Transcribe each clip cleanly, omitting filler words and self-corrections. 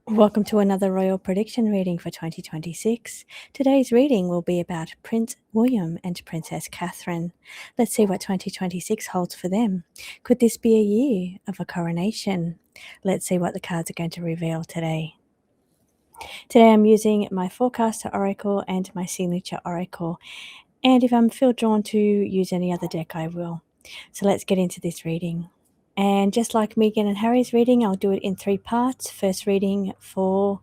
Welcome to another Royal Prediction reading for 2026. Today's reading will be about Prince William and Princess Catherine. Let's see what 2026 holds for them. Could this be a year of a coronation? Let's see what the cards are going to reveal today. Today I'm using my Forecaster Oracle and my Signature Oracle. And if I'm feel drawn to use any other deck, I will. So let's get into this reading. And just like Meghan and Harry's reading, I'll do it in 3 parts. First reading for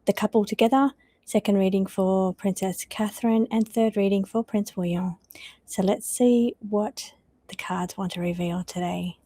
the couple together, second reading for Princess Catherine, and third reading for Prince William. So let's see what the cards want to reveal today.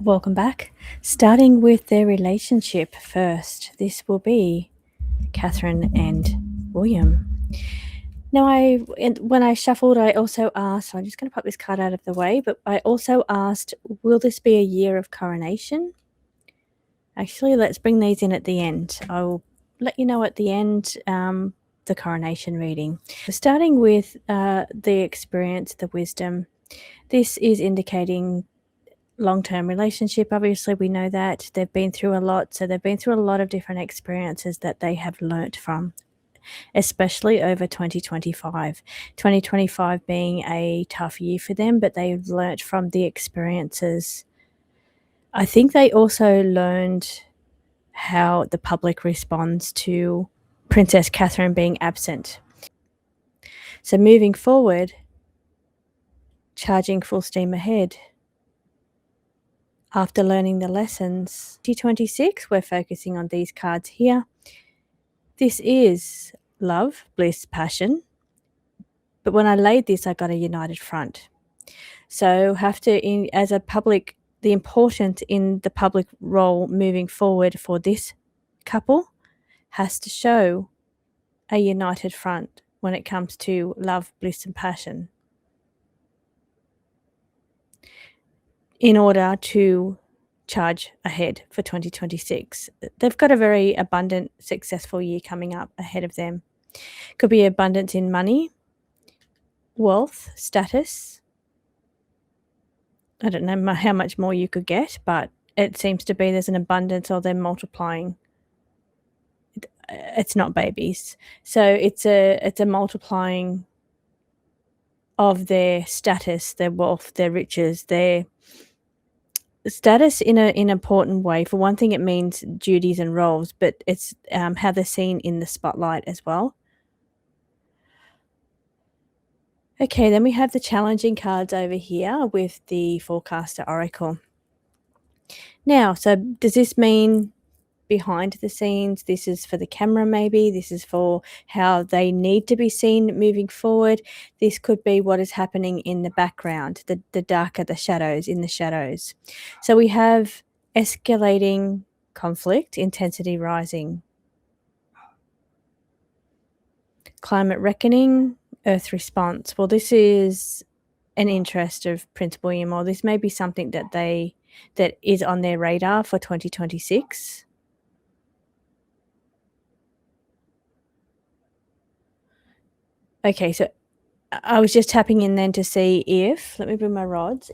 Welcome back. Starting with their relationship first, this will be Catherine and William. Now, when I shuffled, I also asked, I'm just going to pop this card out of the way, but I also asked, will this be a year of coronation? Actually, let's bring these in at the end. I'll let you know at the end the coronation reading. Starting with the experience, the wisdom, this is indicating long-term relationship. Obviously, we know that they've been through a lot, so they've been through a lot of different experiences that they have learnt from, especially over 2025. 2025 being a tough year for them, but they've learnt from the experiences. I think they also learned how the public responds to Princess Catherine being absent. So moving forward, charging full steam ahead. After learning the lessons, 2026, we're focusing on these cards here. This is love, bliss, passion. But when I laid this, I got a united front. So have to, as a public, the importance in the public role moving forward for this couple has to show a united front when it comes to love, bliss, and passion, in order to charge ahead for 2026. They've got a very abundant, successful year coming up ahead of them. Could be abundance in money, wealth, status. I don't know how much more you could get, but it seems to be there's an abundance, or they're multiplying. It's not babies. So it's a multiplying of their status, their wealth, their riches, their status in an important way. For one thing, it means duties and roles, but it's how they're seen in the spotlight as well. Okay, then we have the challenging cards over here with the Forecaster Oracle. Now, so does this mean behind the scenes? This is for the camera, maybe. This is for how they need to be seen moving forward. This could be what is happening in the background, the darker, the shadows, in the shadows. So we have escalating conflict, intensity rising. Climate reckoning, Earth response. Well, this is an interest of Prince William, or this may be something that is on their radar for 2026. Okay, so I was just tapping in then to see if, let me bring my rods,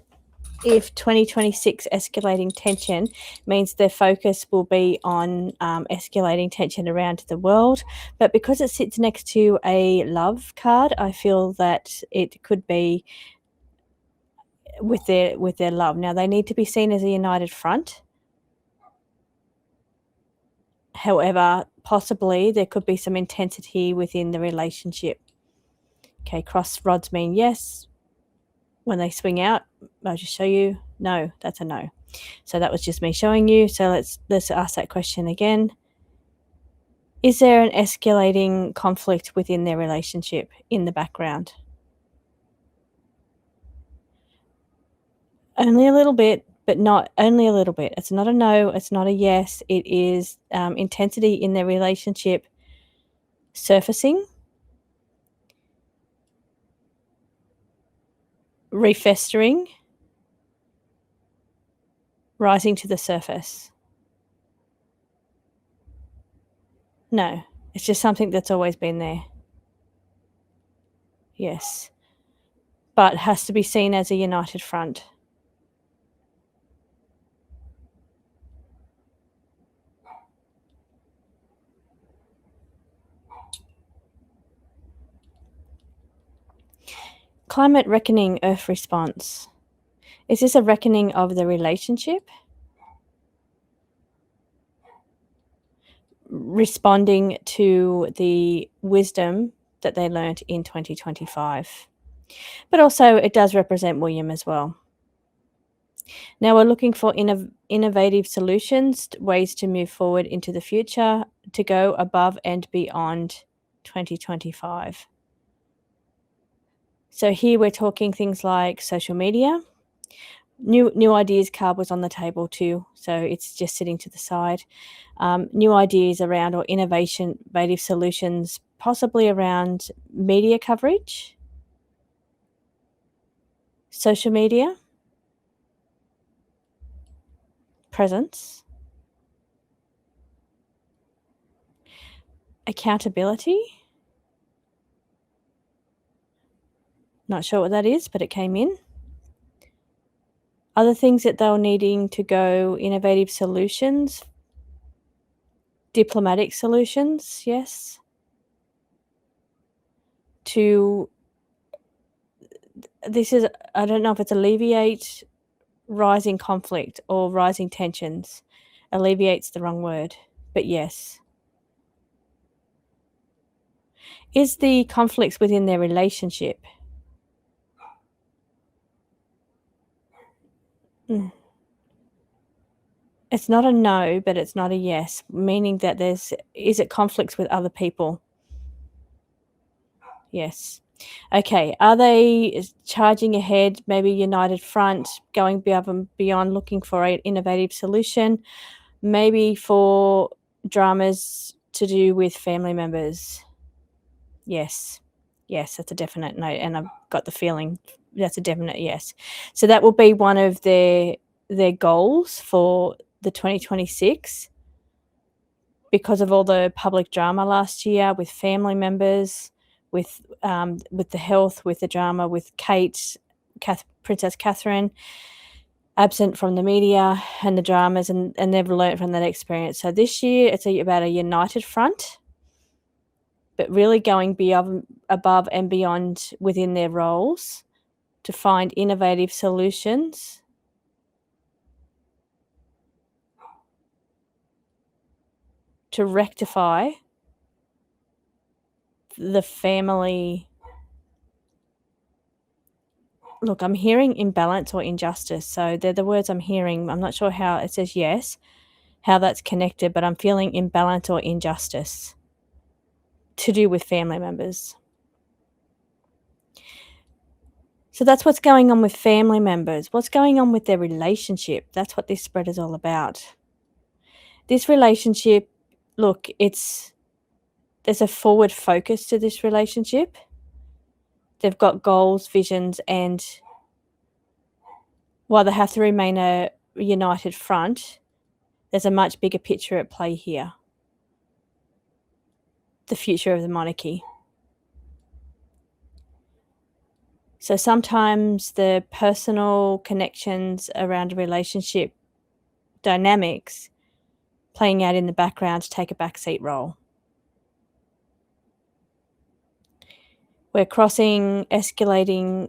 if 2026 escalating tension means their focus will be on escalating tension around the world. But because it sits next to a love card, I feel that it could be with their love. Now, they need to be seen as a united front. However, possibly there could be some intensity within the relationship. Okay, cross rods mean yes. When they swing out, I'll just show you. No, that's a no. So that was just me showing you. So let's ask that question again. Is there an escalating conflict within their relationship in the background? Only a little bit, but not only a little bit. It's not a no. It's not a yes. It is intensity in their relationship surfacing, refestering, rising to the surface. No, it's just something that's always been there. Yes. But has to be seen as a united front. Climate reckoning, Earth response. Is this a reckoning of the relationship? Responding to the wisdom that they learnt in 2025. But also it does represent William as well. Now we're looking for innovative solutions, ways to move forward into the future, to go above and beyond 2025. So here we're talking things like social media. New ideas card was on the table too, so it's just sitting to the side. New ideas around or innovative solutions, possibly around media coverage, social media, presence, accountability. Not sure what that is, but it came in. Other things that they were needing to go, innovative solutions, diplomatic solutions, yes. This is, I don't know if it's alleviate rising conflict or rising tensions. Alleviate's the wrong word, but yes. Is the conflicts within their relationship? It's not a no, but it's not a yes, meaning that is it conflicts with other people? Yes. Okay, are they charging ahead, maybe united front, going above and beyond, looking for an innovative solution, maybe for dramas to do with family members? Yes. Yes, that's a definite no, and I've got the feeling that's a definite yes. So that will be one of their goals for the 2026 because of all the public drama last year with family members, with the health, with the drama, with Princess Catherine, absent from the media and the dramas, and they've learnt from that experience. So this year it's about a united front, but really going above and beyond within their roles to find innovative solutions to rectify the family. Look, I'm hearing imbalance or injustice. So they're the words I'm hearing. I'm not sure how it says yes, how that's connected, but I'm feeling imbalance or injustice to do with family members. So that's what's going on with family members. What's going on with their relationship? That's what this spread is all about. This relationship, look, there's a forward focus to this relationship. They've got goals, visions, and while they have to remain a united front, there's a much bigger picture at play here. The future of the monarchy. So sometimes the personal connections around a relationship dynamics playing out in the background to take a backseat role. We're crossing, escalating.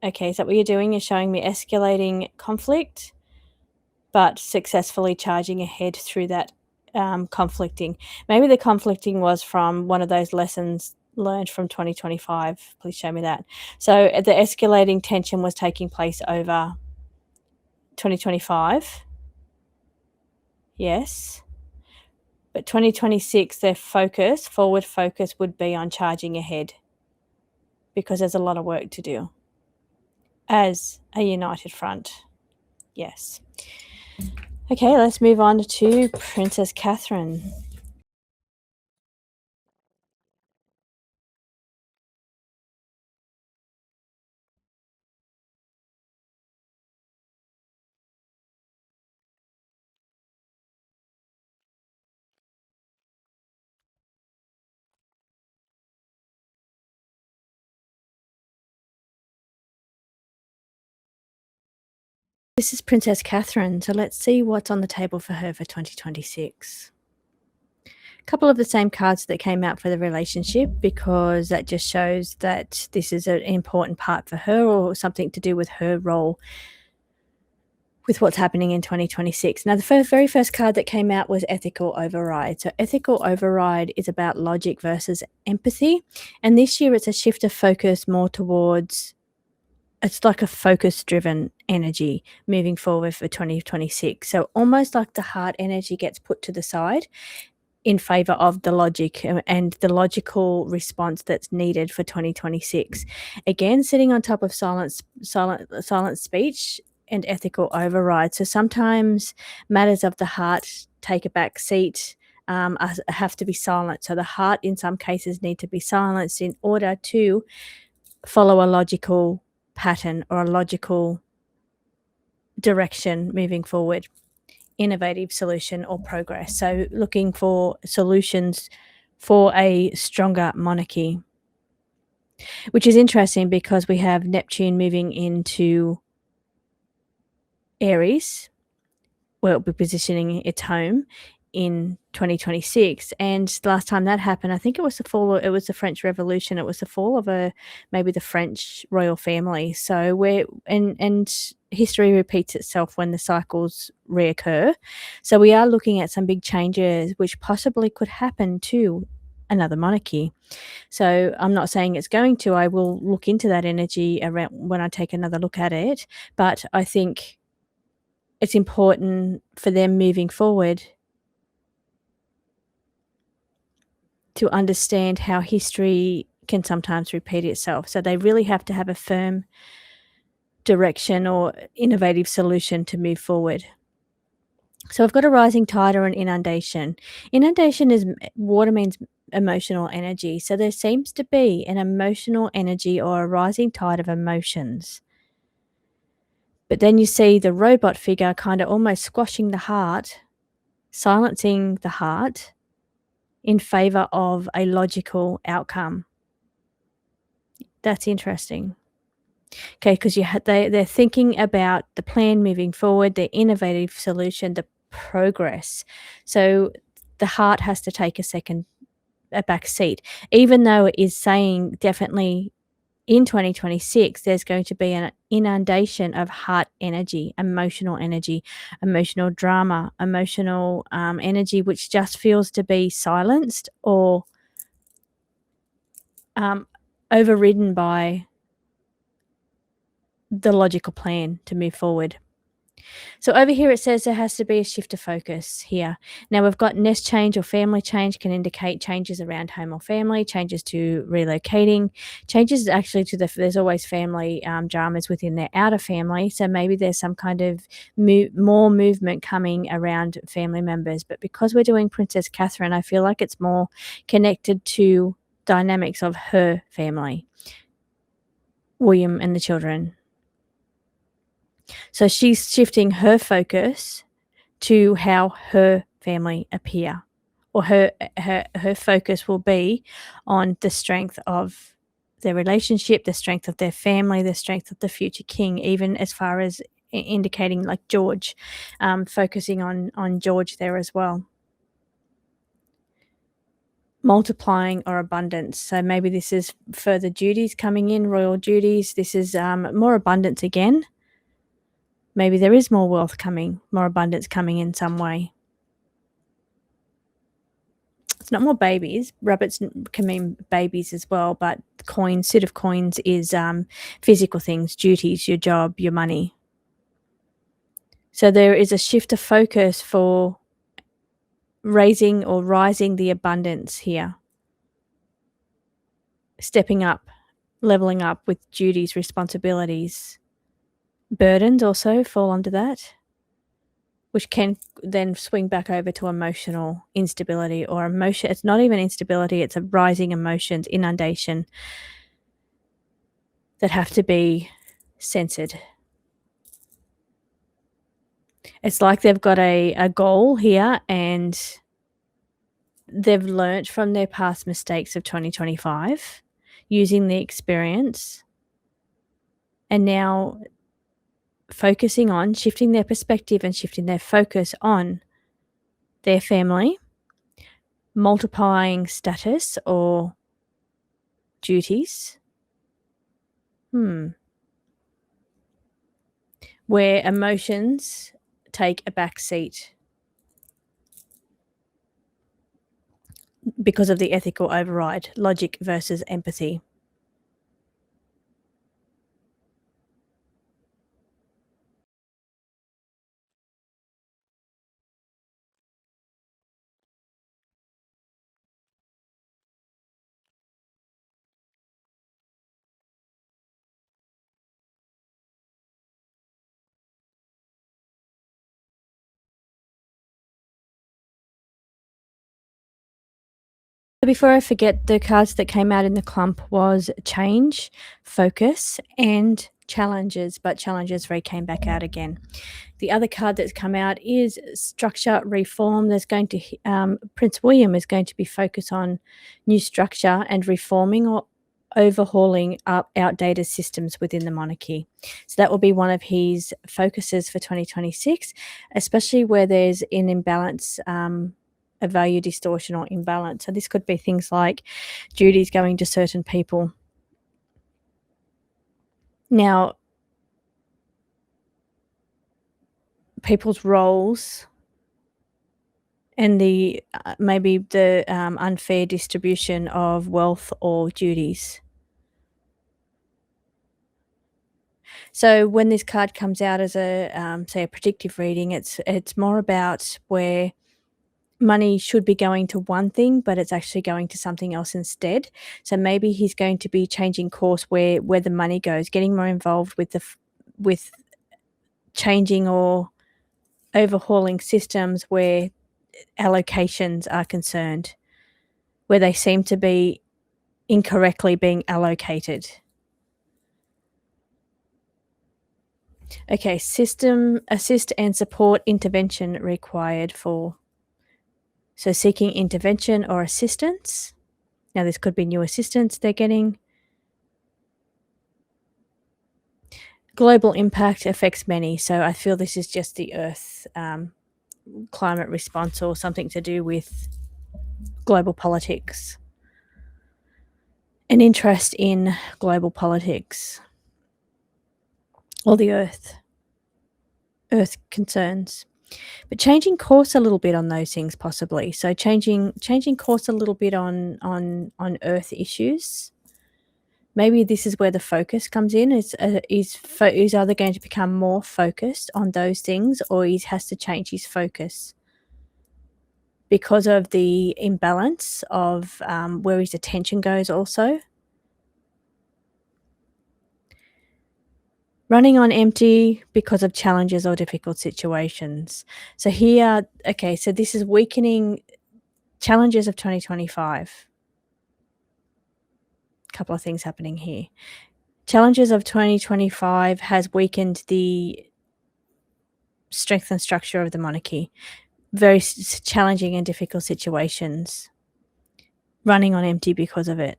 Okay, is that what you're doing? You're showing me escalating conflict, but successfully charging ahead through that conflicting. Maybe the conflicting was from one of those lessons learned from 2025. Please show me that. So the escalating tension was taking place over 2025. Yes. But 2026, their forward focus would be on charging ahead because there's a lot of work to do as a united front. Yes. Okay, let's move on to Princess Catherine. This is Princess Catherine, so let's see what's on the table for her for 2026. A couple of the same cards that came out for the relationship, because that just shows that this is an important part for her or something to do with her role with what's happening in 2026. Now, the very first card that came out was Ethical Override. So Ethical Override is about logic versus empathy. And this year it's a shift of focus more towards, it's like a focus-driven energy moving forward for 2026. So almost like the heart energy gets put to the side in favor of the logic and the logical response that's needed for 2026. Again, sitting on top of silent speech and ethical override. So sometimes matters of the heart take a back seat, have to be silent. So the heart in some cases need to be silenced in order to follow a logical pattern or a logical direction moving forward, innovative solution or progress. So looking for solutions for a stronger monarchy, which is interesting because we have Neptune moving into Aries, where it'll be positioning its home in 2026. And last time that happened, I think it was the French Revolution. It was the fall of maybe the French royal family. So and history repeats itself when the cycles reoccur. So we are looking at some big changes which possibly could happen to another monarchy. So I'm not saying it's going to. I will look into that energy around when I take another look at it. But I think it's important for them moving forward to understand how history can sometimes repeat itself. So they really have to have a firm direction or innovative solution to move forward. So I've got a rising tide or an inundation. Inundation is water, means emotional energy. So there seems to be an emotional energy or a rising tide of emotions. But then you see the robot figure kind of almost squashing the heart, silencing the heart in favor of a logical outcome. That's interesting. Okay, because they're thinking about the plan moving forward, the innovative solution, the progress. So the heart has to take a back seat, even though it is saying definitely in 2026 there's going to be an inundation of heart energy, emotional drama, emotional energy, which just feels to be silenced or overridden by the logical plan to move forward. So over here it says there has to be a shift of focus here. Now we've got nest change or family change can indicate changes around home or family, changes to relocating, changes actually to there's always family dramas within their outer family. So maybe there's some kind of more movement coming around family members. But because we're doing Princess Catherine, I feel like it's more connected to dynamics of her family. William and the children. So she's shifting her focus to how her family appear, or her focus will be on the strength of their relationship, the strength of their family, the strength of the future king, even as far as indicating like George, focusing on George there as well. Multiplying or abundance. So maybe this is further duties coming in, royal duties. This is more abundance again. Maybe there is more wealth coming, more abundance coming in some way. It's not more babies. Rabbits can mean babies as well, but coins, suit of coins is physical things, duties, your job, your money. So there is a shift of focus for raising or rising the abundance here. Stepping up, leveling up with duties, responsibilities. Burdens also fall under that, which can then swing back over to emotional instability or emotion. It's not even instability, it's a rising emotions, inundation that have to be censored. It's like they've got a goal here and they've learnt from their past mistakes of 2025, using the experience, and now focusing on shifting their perspective and shifting their focus on their family, multiplying status or duties. Where emotions take a back seat because of the ethical override, logic versus empathy. Before I forget, the cards that came out in the clump was change, focus, and challenges, but challenges came back out again. The other card that's come out is structure, reform. There's going to Prince William is going to be focused on new structure and reforming or overhauling outdated systems within the monarchy. So that will be one of his focuses for 2026, especially where there's an imbalance, a value distortion or imbalance. So this could be things like duties going to certain people. Now, people's roles and the maybe the unfair distribution of wealth or duties. So when this card comes out as a say a predictive reading, it's more about where money should be going to one thing, but it's actually going to something else instead. So maybe he's going to be changing course where the money goes, getting more involved with with changing or overhauling systems where allocations are concerned, where they seem to be incorrectly being allocated. Okay, system assist and support intervention required for. So seeking intervention or assistance. Now this could be new assistance they're getting. Global impact affects many. So I feel this is just the Earth climate response or something to do with global politics. An interest in global politics or the Earth concerns. But changing course a little bit on those things possibly. So changing course a little bit on Earth issues. Maybe this is where the focus comes in. Is either going to become more focused on those things, or he has to change his focus because of the imbalance of where his attention goes also. Running on empty because of challenges or difficult situations. So here, okay, so this is weakening challenges of 2025. Couple of things happening here. Challenges of 2025 has weakened the strength and structure of the monarchy. Very challenging and difficult situations. Running on empty because of it.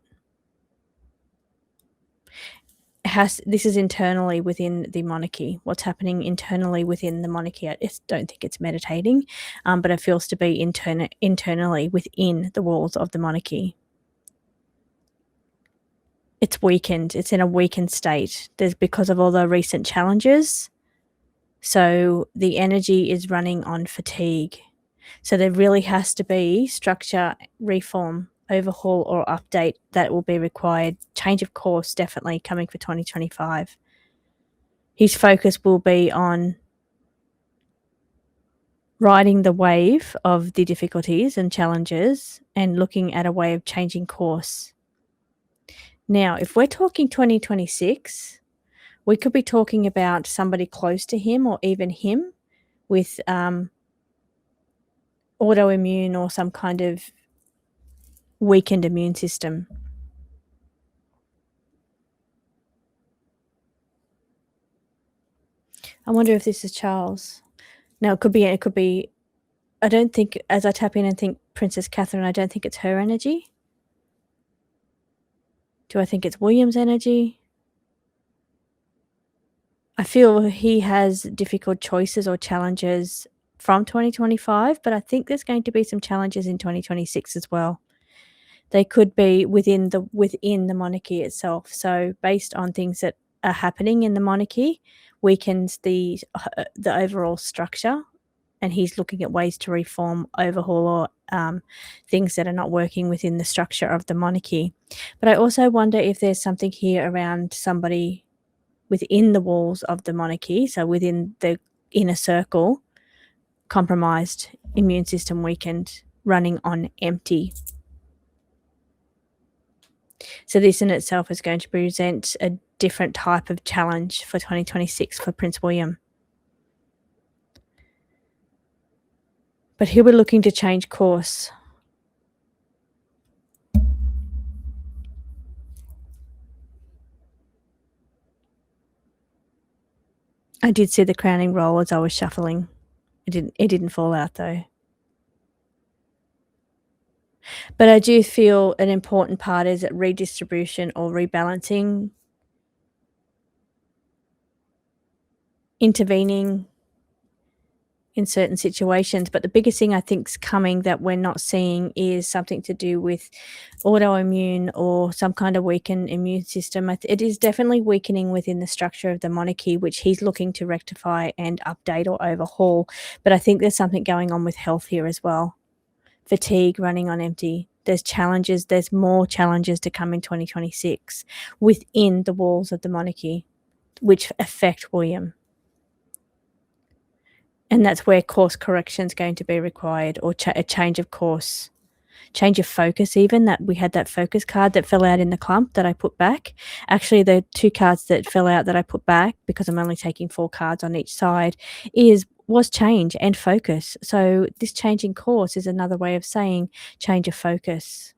This is internally within the monarchy. What's happening internally within the monarchy? I don't think it's meditating, but it feels to be internally within the walls of the monarchy. It's weakened. It's in a weakened state. There's because of all the recent challenges. So the energy is running on fatigue. So there really has to be structure, reform, overhaul, or update that will be required. Change of course definitely coming for 2025. His focus will be on riding the wave of the difficulties and challenges and looking at a way of changing course. Now, if we're talking 2026, we could be talking about somebody close to him or even him with autoimmune or some kind of weakened immune system. I wonder if this is Charles. Now, it could be, I don't think, as I tap in and think Princess Catherine, I don't think it's her energy. Do I think it's William's energy? I feel he has difficult choices or challenges from 2025, but I think there's going to be some challenges in 2026 as well. They could be within the monarchy itself. So based on things that are happening in the monarchy, weakens the overall structure, and he's looking at ways to reform, overhaul, or things that are not working within the structure of the monarchy. But I also wonder if there's something here around somebody within the walls of the monarchy, so within the inner circle, compromised, immune system weakened, running on empty. So this in itself is going to present a different type of challenge for 2026 for Prince William. But he'll be looking to change course. I did see the crowning roll as I was shuffling. It didn't fall out though. But I do feel an important part is that redistribution or rebalancing, intervening in certain situations. But the biggest thing I think is coming that we're not seeing is something to do with autoimmune or some kind of weakened immune system. It is definitely weakening within the structure of the monarchy, which he's looking to rectify and update or overhaul. But I think there's something going on with health here as well. Fatigue, running on empty. There's challenges. There's more challenges to come in 2026 within the walls of the monarchy, which affect William. And that's where course correction is going to be required, or a change of course, change of focus even. That we had that focus card that fell out in the clump that I put back. Actually, the 2 cards that fell out that I put back, because I'm only taking 4 cards on each side, was change and focus. So this changing course is another way of saying change of focus.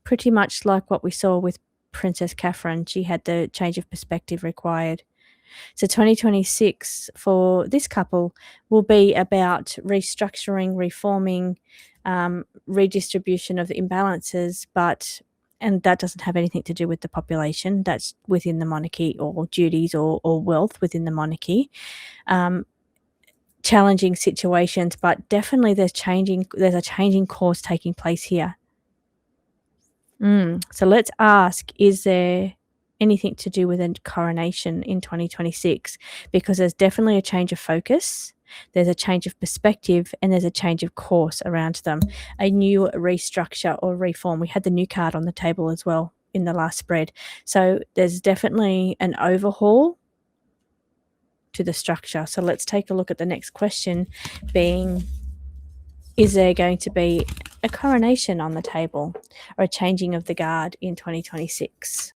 Pretty much like what we saw with Princess Catherine. She had the change of perspective required. So 2026 for this couple will be about restructuring, reforming, redistribution of imbalances, and that doesn't have anything to do with the population. That's within the monarchy, or duties or wealth within the monarchy. Challenging situations, but definitely there's a changing course taking place here. So let's ask, is there anything to do with a coronation in 2026? Because there's definitely a change of focus, there's a change of perspective, and there's a change of course around them, a new restructure or reform. We had the new card on the table as well in the last spread. So there's definitely an overhaul to the structure. So let's take a look at the next question being, is there going to be a coronation on the table or a changing of the guard in 2026?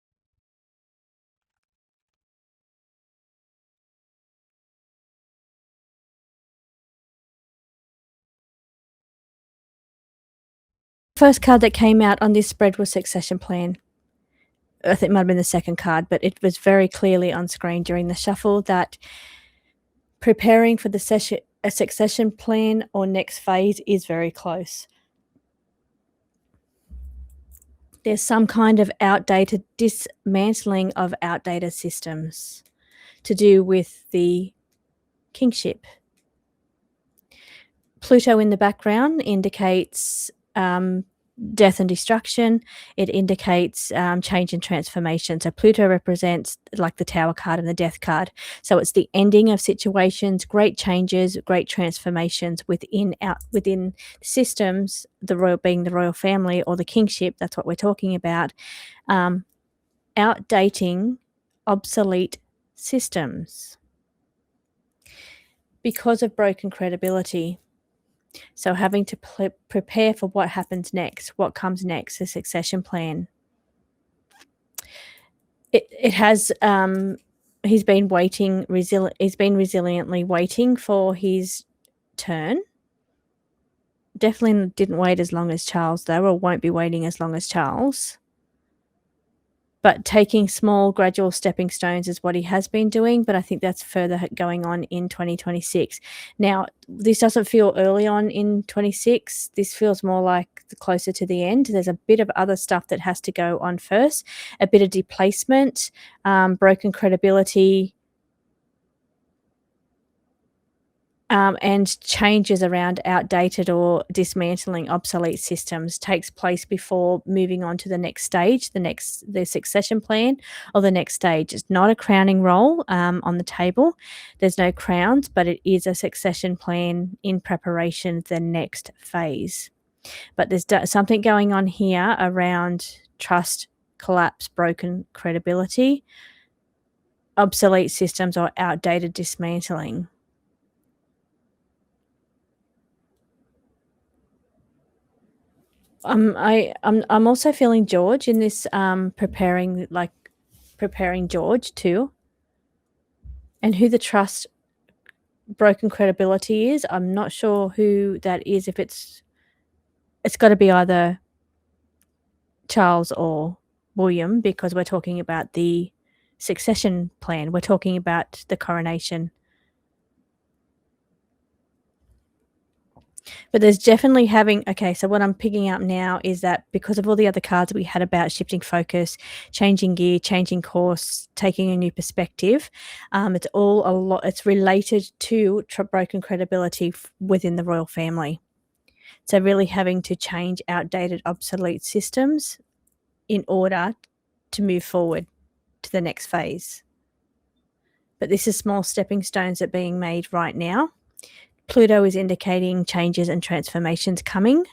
First card that came out on this spread was succession plan. I think it might have been the second card, but it was very clearly on screen during the shuffle that preparing for a succession plan or next phase is very close. There's some kind of outdated dismantling of outdated systems to do with the kingship. Pluto in the background indicates death and destruction. It indicates change and transformation. So Pluto represents like the Tower card and the Death card. So it's the ending of situations, great changes, great transformations within systems, being the royal family or the kingship. That's what we're talking about. Outdating obsolete systems because of broken credibility. So having to prepare for what happens next, what comes next, the succession plan. It has he's been resiliently waiting for his turn. Definitely didn't wait as long as Charles though, or won't be waiting as long as Charles. But taking small, gradual stepping stones is what he has been doing, but I think that's further going on in 2026. Now, this doesn't feel early on in 26. This feels more like closer to the end. There's a bit of other stuff that has to go on first, a bit of displacement, broken credibility, and changes around outdated or dismantling obsolete systems takes place before moving on to the next stage, the succession plan or the next stage. It's not a crowning role on the table. There's no crowns, but it is a succession plan in preparation for the next phase. But there's something going on here around trust, collapse, broken credibility, obsolete systems or outdated dismantling. I'm also feeling George in this preparing George too, and who the trust broken credibility is. I'm not sure who that is. If it's got to be either Charles or William, because we're talking about the succession plan. We're talking about the coronation. But there's definitely so what I'm picking up now is that because of all the other cards we had about shifting focus, changing gear, changing course, taking a new perspective, it's related to broken credibility within the royal family. So really having to change outdated, obsolete systems in order to move forward to the next phase. But this is small stepping stones that are being made right now. Pluto is indicating changes and transformations coming,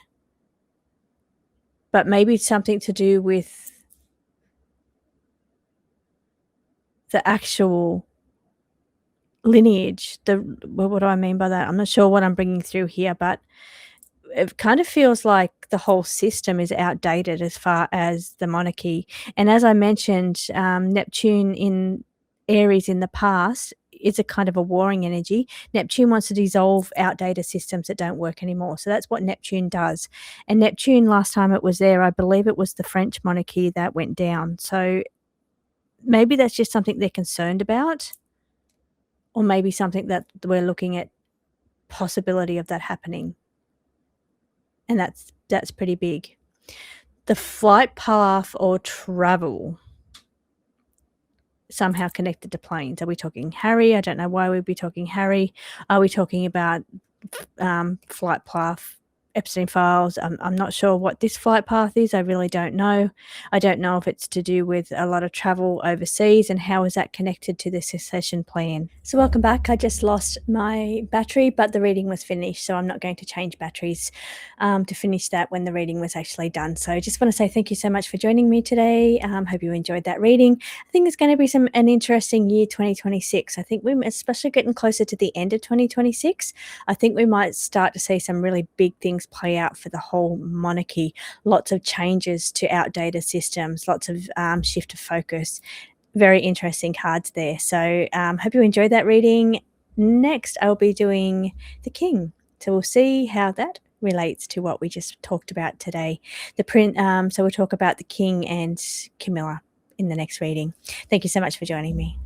but maybe something to do with the actual lineage. What do I mean by that? I'm not sure what I'm bringing through here, but it kind of feels like the whole system is outdated as far as the monarchy. And as I mentioned, Neptune in Aries in the past is a kind of a warring energy. Neptune wants to dissolve outdated systems that don't work anymore. So that's what Neptune does. And Neptune, last time it was there, I believe it was the French monarchy that went down. So maybe that's just something they're concerned about, or maybe something that we're looking at possibility of that happening. And that's pretty big. The flight path or travel somehow connected to planes. Are we talking Harry? I don't know why we'd be talking Harry. Are we talking about flight path, Epstein files? I'm not sure what this flight path is. I really don't know. I don't know if it's to do with a lot of travel overseas, and how is that connected to the succession plan. So welcome back. I just lost my battery, but the reading was finished, so I'm not going to change batteries to finish that when the reading was actually done. So I just want to say thank you so much for joining me today. Hope you enjoyed that reading. I think it's going to be an interesting year 2026. I think we're especially getting closer to the end of 2026. I think we might start to see some really big things play out for the whole monarchy. Lots of changes to outdated systems, lots of shift of focus. Very interesting cards there. So hope you enjoyed that reading. Next, I'll be doing the King. So we'll see how that relates to what we just talked about today. So we'll talk about the King and Camilla in the next reading. Thank you so much for joining me.